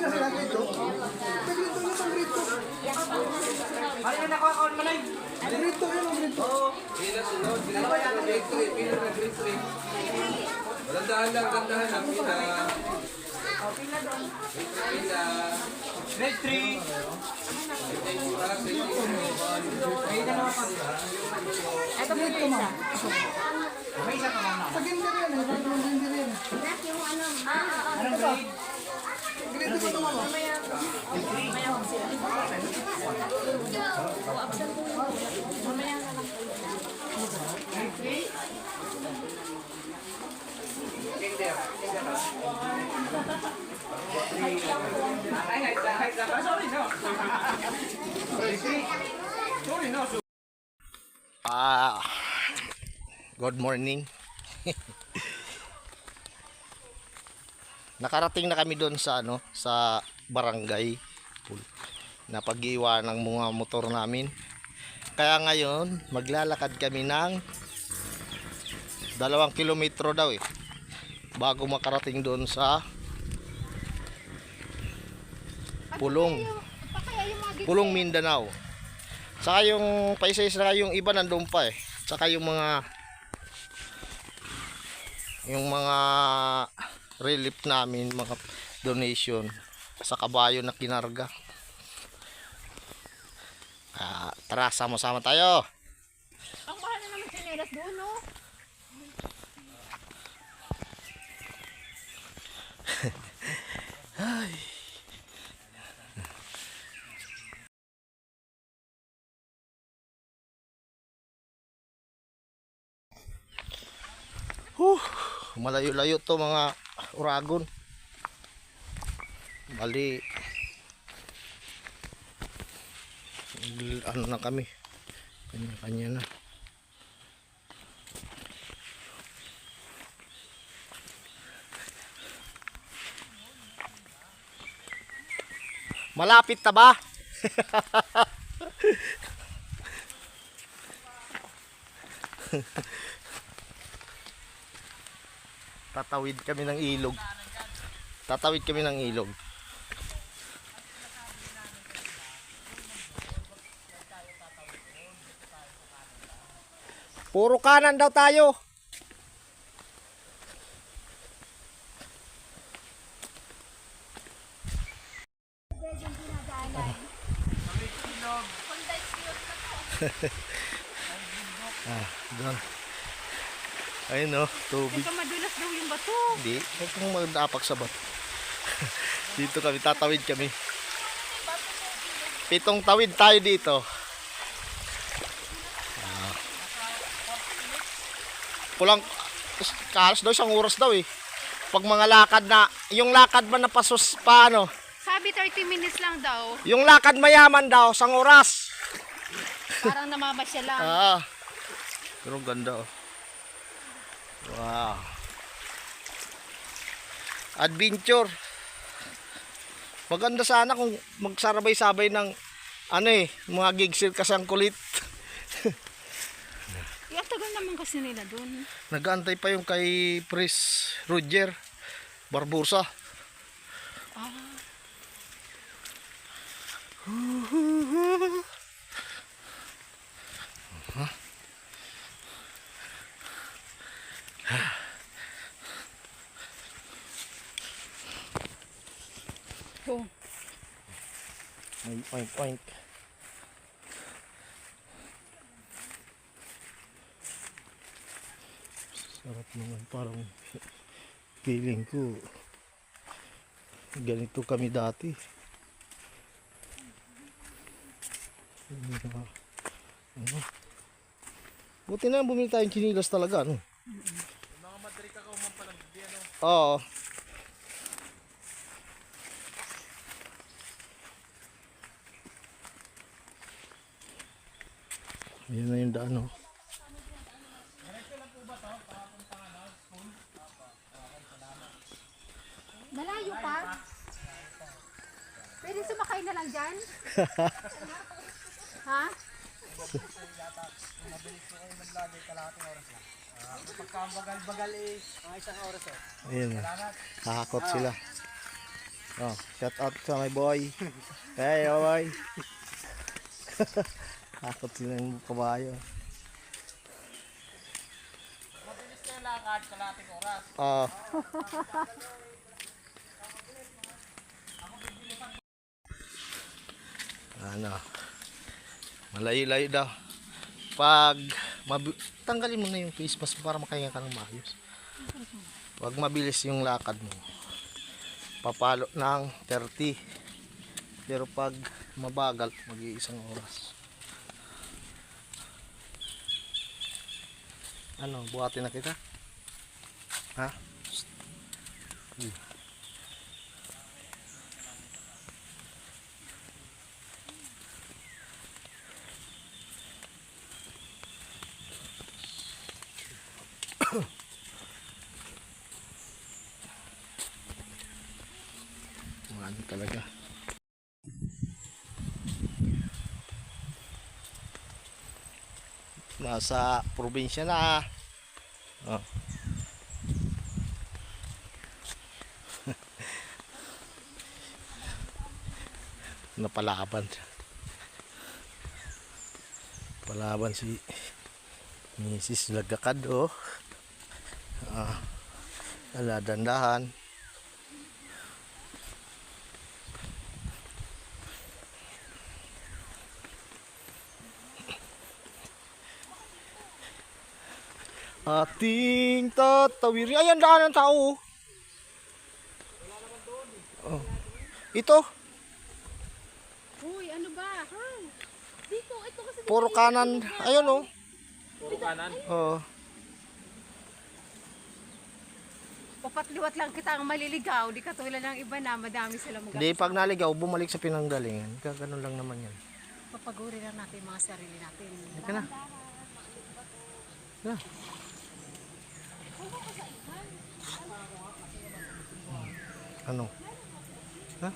na sila grito. Grito yun ang grito. Ay, nakuha ko naman. Grito yun ang grito. Pila sunod. Pila yan ang grade 3. Pila na grade 3. Gandahan lang. Pila. Pila doon. Pila. Grade 3. May dalawa pa. Ito po yung isa. May isa pa lang. Sa gender yan eh. Sa gender yan. Anong grade? Grito ba ito mama? Sorry, no. Sorry, no. Good morning. Nakarating na kami doon sa sa barangay na pag-iwan ng mga motor namin. Kaya ngayon maglalakad kami ng 2 kilometro daw bago makarating doon sa Pulong Mindanao. Saka yung paisa-isa yung iba nandoon pa Saka yung mga relief namin, mga donation sa kabayo na kinarga. Tara, sama-sama tayo. Ang mahal na naman sinelas doon, no? Ay. Malayo-layo to mga uragon. Bali ano na kami, kanya-kanya na. Malapit na ba? Tatawid kami ng ilog. Puro kanan daw tayo. Doon. Ayun tubig. Ito madulas daw yung bato. Hindi, huwag kang magdapak sa bato. Dito kami, tatawid kami. 7 tawid tayo dito. Kulang, kalos daw 1 oras daw Pag mga lakad na, yung lakad ba na pasos paano? Sabi 30 minutes lang daw. Yung lakad mayaman daw, 1 oras. Parang namamasya lang. Pero ganda Wow. Adventure. Maganda sana kung magsarabay-sabay ng mga gigsil kasi ang kulit. Tagal naman kasi nila doon. Nag-aantay pa yung kay Prince Roger Barbosa. Oink oink. Sarap naman, parang feeling ko ganito kami dati. Buti na bumili tayong chinilas talaga Mga madri ka umampalang Oo. Ayan na yung daan Malayo pa? Pwede sumakay na lang dyan? Ha? Mabilis po kayo maglagay kalahating oras lang. Pagka bagal-bagal mga 1 oras Ayan na. Nakakot sila. Oh, shout out sa my boy. Hey, boy. Takot silang kabayo. Mabilis na yung lakad, kalating oras. Oh. Ano? Malayo-layo daw. Pag tanggalin mo na yung face mask para makahinga ka ng maayos. Pag mabilis yung lakad mo, papalo ng 30. Pero pag mabagal, mag-iisang oras. Ano, buhatin na kita? Ha? Ano talaga? Nasa probinsya na. Oh. Napalaban. Palaban si Mrs. Lagakad, oh. Dandahan. Ating tatawiri. Ayan, daan ng tao. Oh. Ito. Uy, ano ba? Dito, ito kasi Puro kanan. Ayun, oh. Puro kanan. Oh. papatliwat lang kita ang maliligaw. Di katulad ng iba na madami sila Hindi, pag naligaw, bumalik sa pinanggalingan. Ganun lang naman yan. Papaguri lang natin yung mga sarili natin. Ika na. Na. Ano? Ha?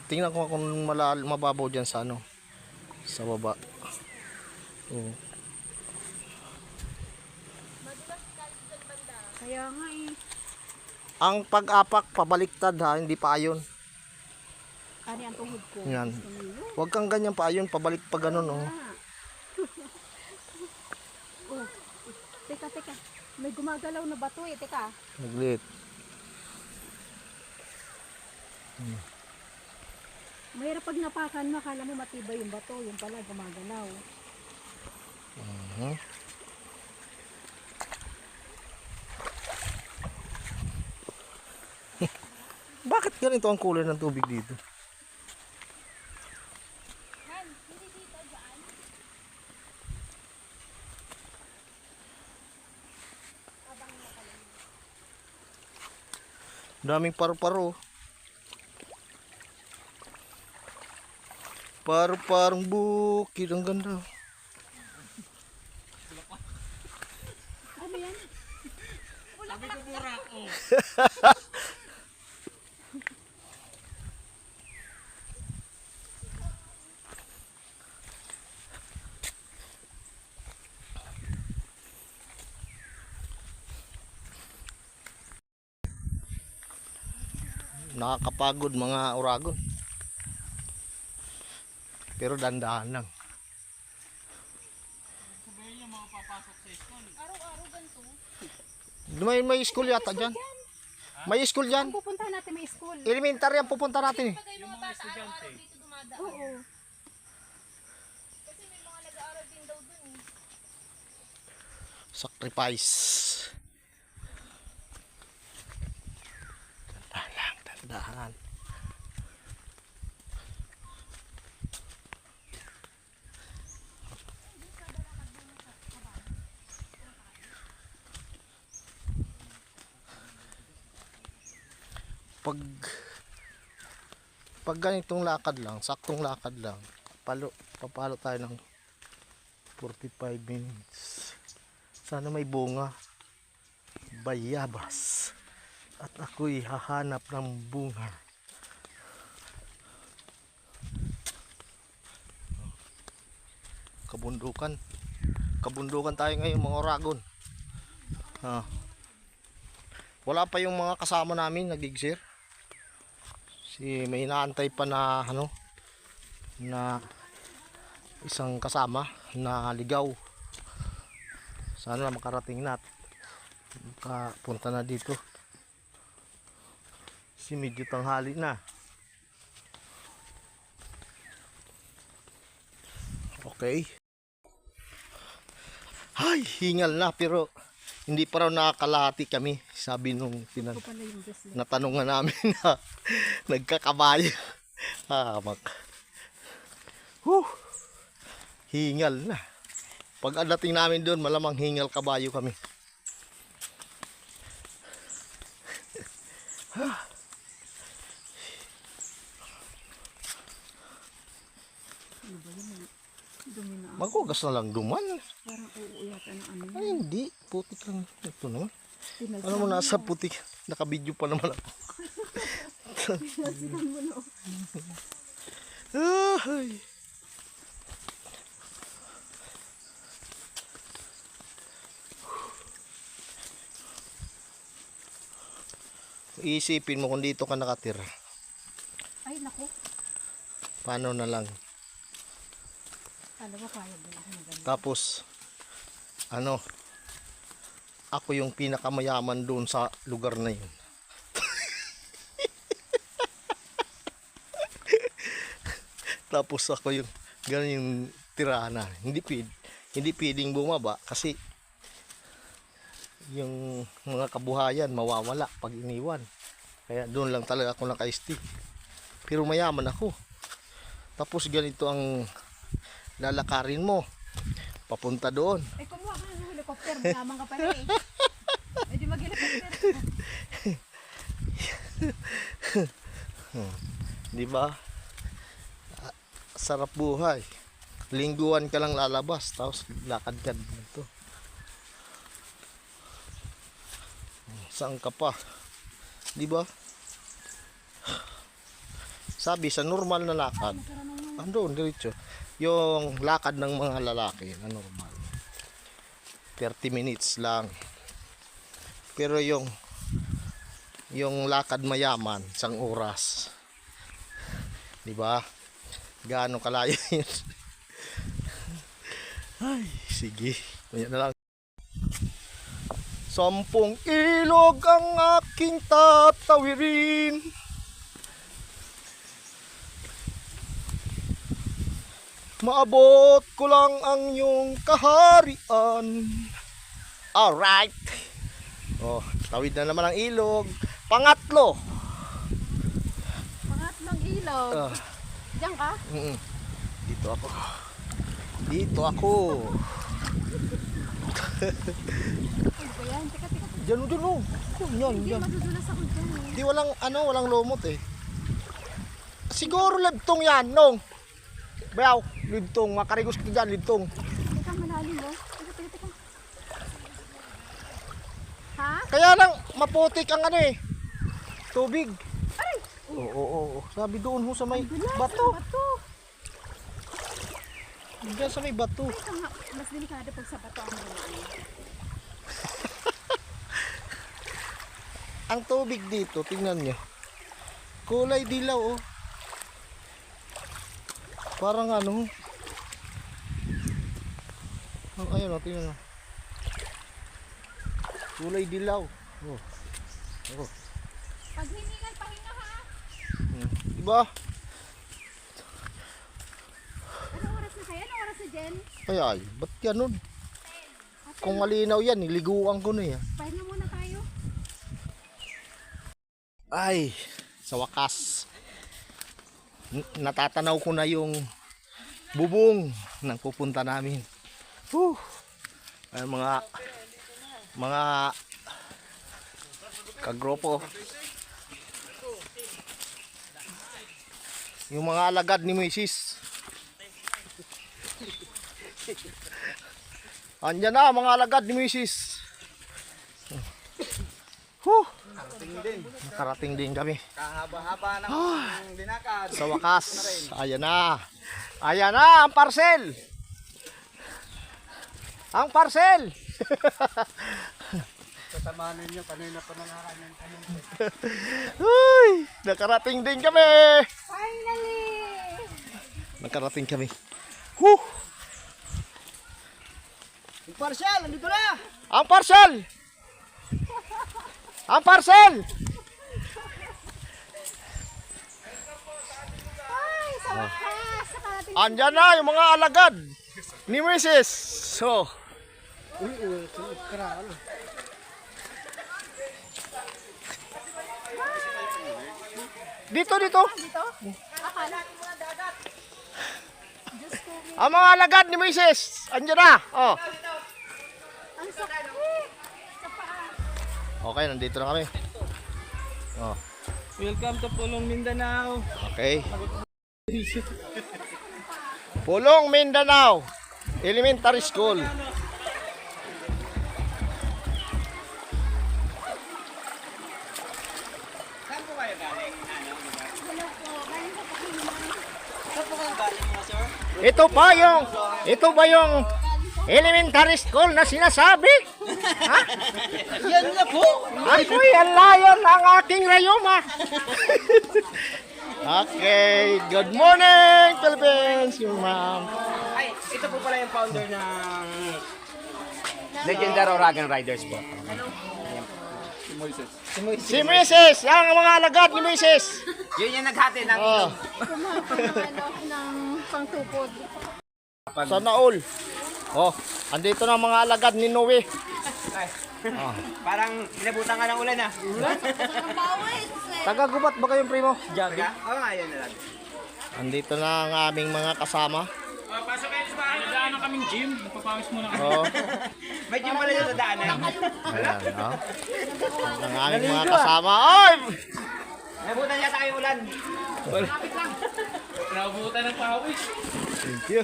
Tingnan ko kung mababaw dyan sa ano, sa baba. Oo. Kaya nga eh. Ang pag-apak pabaliktad ha, hindi pa ayon. Ano ang tuhod ko? Yan. Huwag kang ganyan pa ayon, pabalik pa ganun oh. Oh. Teka. May gumagalaw na bato eh. Teka. Naglit. Mahirap pag napakan mo, akala mo matibay yung bato. Yung pala gumagalaw. Bakit ganito ang kulay ng tubig dito? Daming paru-paro. Paru-parong bukid, ang ganda. Ano yan? Sabi ko burak, oh. Nakakapagod mga uragon. Pero dandahan lang. Sabihin niyo mga papasok sa school. Araw-araw ganito. May school yata dyan. May school dyan. Pupunta natin may school. Elementary ang pupunta natin eh. Yung mga estudyante. Oo. Sacrifice. Dandahan lang, dandahan. Pag ganitong lakad lang, saktong lakad lang, papalo tayo ng 45 minutes. Sana may bunga, bayabas, at ako'y hahanap ng bunga. Kabundukan. Kabundukan tayo ngayon mga Oragon. Wala pa yung mga kasama namin nagigsir. May inaantay pa na na isang kasama na ligaw. Sana makarating na at makapunta na dito. Medyo tanghali na. Okay. Ay, hingal na pero hindi pa raw nakakalahati kami. Sabi nung natanungan namin na nagkakabayo. Hingal na. Pag dating namin doon, malamang hingal kabayo kami. Magugas na lang duman. Parang uuyata ng ano. Ay, hindi. Putik lang. Ito naman. Alam mo, nasa putik. Nakabidyo pa naman ako. Pinasikan mo na. Ay. Iisipin mo kung dito ka nakatira. Ay, naku. Paano na lang. Kala ko kaya din ako na ganun. Tapos, ako yung pinakamayaman doon sa lugar na yun. Tapos ako yung, ganun yung tirahan na. Hindi pwedeng bumaba kasi yung mga kabuhayan mawawala pag iniwan. Kaya doon lang talaga ako naka-stick. Pero mayaman ako. Tapos ganito ang lalakarin mo papunta doon. Ay, kumuha ka ng helicopter. Naman ka pala eh. Ay, di mag-helicopter. Di ba? Sarap buhay. Lingguan ka lang lalabas tapos lakad-kad dito. Saan ka pa? Di ba? Sabi sa normal na lakad, andun diretso. Yung lakad ng mga lalaki na normal 30 minutes lang. Pero yung lakad mayaman 1 oras. Di ba? Gaano kalayo yun? Ay, sige. Kanya na lang. 10 ilog ang aking tatawirin. Maabot ko lang ang iyong kaharian. Alright. Oh, tawid na naman ang ilog. Pangatlo. Pangatlong ilog. Diyan ka? Dito ako. Dito ako. Ay, ba yan? Teka. Diyan oh. Yan. Hindi madudulas ako dyan eh. Di walang lumot eh. Siguro libtong yan, nong. Bayaw, libtong. Makarigos ka dyan, libtong. Teka, malalim mo. Teka. Ha? Kaya lang, maputik ang tubig. Aray! Oo. Sabi doon ho sa may Dulas, bato. bato. Diyan sa may bato. Ito nga, mas delikado pag sa bato ang dumaan. Ang tubig dito, tingnan nyo. Kulay dilaw oh. Parang ayun oh, tingnan mo. Kulay dilaw. Oh. Pag hiningal, pahinga ha. Diba? Anong oras na kaya? Anong oras na dyan? Ay, ba't ganun? Kung malinaw yan, niliguan ko na yan. Pahinga muna tayo. Ay, sa wakas. Natatanaw ko na yung bubong ng pupunta namin. Ay, mga kagrupo. Yung mga alagad ni Moises. Andyan na mga alagad ni Moises. Nakarating din kami. Kahaba-haba ng dinakad. Sa wakas, ayan na. Ayan na ang parcel. Ang parcel! Tatamanin niyo, kanina pa nangaraming tanong. Uy, nakarating din kami! Finally! Nakarating kami. Whew! Yung parcel, nandito na! Ang parcel! Ang parcel! Ay, sa wakas! Nakarating Andyan na yung mga alagad ni Mrs. So, dito. dito? Akala. Ang mga alagad ni Mrs. Andyan na. Oh. Ang sakit. Sa paa. Okay, nandito na kami. Oh, Welcome to Pulong Mindanao. okay. Pulong Mindanao Elementary School. Ito ba yung elementary school na sinasabi? Ha? Yan na po! Ako'y ang layon ng aking rayuma. Okay, good morning Philippines, yung ma'am. Ay, ito po pala yung founder ng Legendary Oragon Riders po. Si Mrs. Ang mga alagad ni Mrs. Yun yung naghati ng Oh, ng pangtupod. sana all. Oh, andito na ang mga alagad ni Noe. parang inabutan ka ng ulan ah. Taga-gubat ba kayong primo? Jaga? Oo nga, yun na lang. Andito na ang aming mga kasama. Pasok kayo sa bahay. Daanan kaming gym. Nagpapawis muna kami. Oh, May gym pala yun sa daanan. ayan, oh. Ang aming mga kasama. Oy! Inabutan yata kayo ulan. Naubutan ng pawis. Thank you.